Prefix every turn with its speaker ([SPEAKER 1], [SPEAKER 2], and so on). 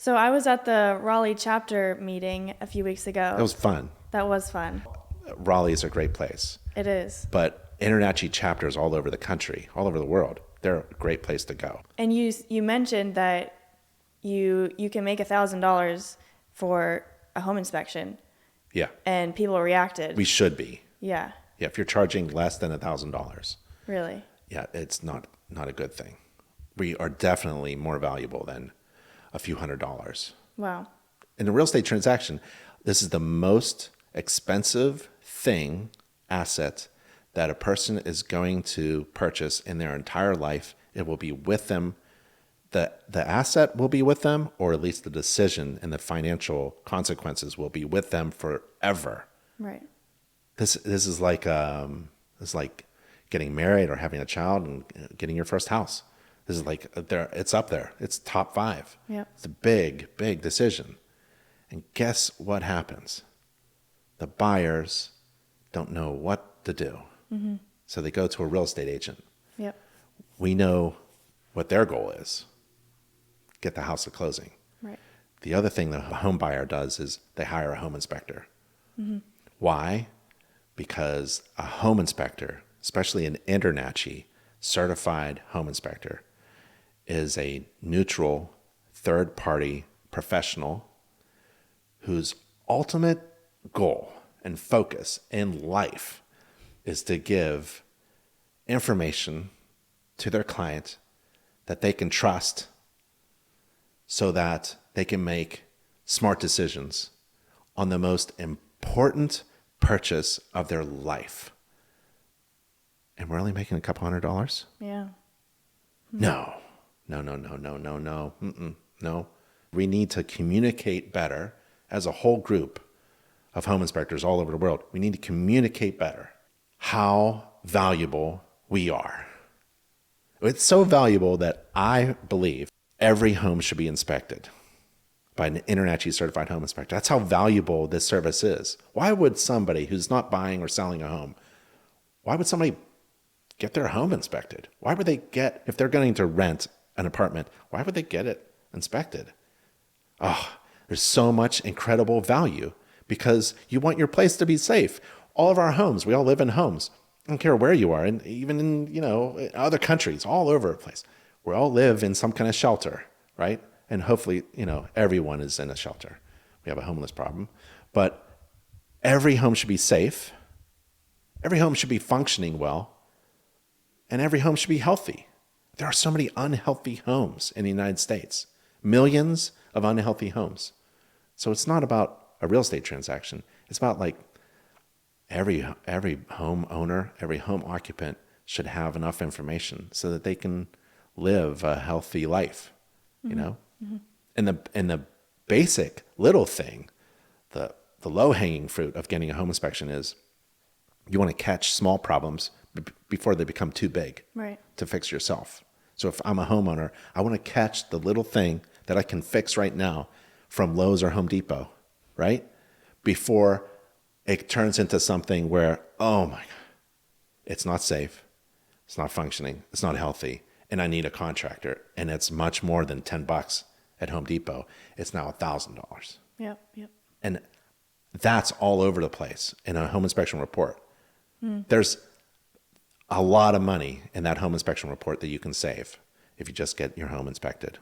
[SPEAKER 1] So I was at the Raleigh chapter meeting a few weeks ago.
[SPEAKER 2] It was fun.
[SPEAKER 1] That was fun.
[SPEAKER 2] Raleigh is a great place,
[SPEAKER 1] It is.
[SPEAKER 2] but InterNACHI chapters all over the country, all over the world, they're a great place to go.
[SPEAKER 1] And you mentioned that you can make $1,000 for a home inspection,
[SPEAKER 2] Yeah,
[SPEAKER 1] and people reacted.
[SPEAKER 2] we should be.
[SPEAKER 1] Yeah,
[SPEAKER 2] Yeah, if you're charging less than $1,000,
[SPEAKER 1] really.
[SPEAKER 2] yeah, it's not a good thing. We are definitely more valuable than a few $100s.
[SPEAKER 1] Wow.
[SPEAKER 2] In a real estate transaction, this is the most expensive asset that a person is going to purchase in their entire life. It will be with them. The asset will be with them, or at least the decision and the financial consequences will be with them forever.
[SPEAKER 1] Right.
[SPEAKER 2] This is like getting married or having a child and getting your first house. This is like it's up there. It's top 5.
[SPEAKER 1] Yep.
[SPEAKER 2] It's a big, big decision. And guess what happens? The buyers don't know what to do. Mm-hmm. So they go to a real estate agent.
[SPEAKER 1] Yep.
[SPEAKER 2] We know what their goal is. Get the house to closing.
[SPEAKER 1] Right.
[SPEAKER 2] The other thing the home buyer does is they hire a home inspector. Mm-hmm. Why? Because a home inspector, especially an InterNACHI certified home inspector, is a neutral third-party professional whose ultimate goal and focus in life is to give information to their client that they can trust so that they can make smart decisions on the most important purchase of their life. And we're only making a couple $100?
[SPEAKER 1] Yeah.
[SPEAKER 2] No. No. We need to communicate better as a whole group of home inspectors all over the world. We need to communicate better how valuable we are. It's so valuable that I believe every home should be inspected by an InterNACHI certified home inspector. That's how valuable this service is. Why would somebody who's not buying or selling a home, why would somebody get their home inspected? Why would they get, if they're going to rent an apartment, why would they get it inspected? Oh, there's so much incredible value because you want your place to be safe. All of our homes, we all live in homes. I don't care where you are, and even in other countries, all over the place. We all live in some kind of shelter, right? And hopefully, everyone is in a shelter. We have a homeless problem. But every home should be safe. Every home should be functioning well. And every home should be healthy. There are so many unhealthy homes in the United States. Millions of unhealthy homes. So it's not about a real estate transaction. It's about like every home owner, every home occupant should have enough information so that they can live a healthy life, Mm-hmm. And the basic little thing, the low-hanging fruit of getting a home inspection is you want to catch small problems before they become too big to fix yourself. So if I'm a homeowner, I want to catch the little thing that I can fix right now from Lowe's or Home Depot, right? Before it turns into something where, oh my God, it's not safe, it's not functioning, it's not healthy, and I need a contractor, and it's much more than $10 at Home Depot. It's now $1,000.
[SPEAKER 1] Yep.
[SPEAKER 2] And that's all over the place in a home inspection report. There's a lot of money in that home inspection report that you can save if you just get your home inspected.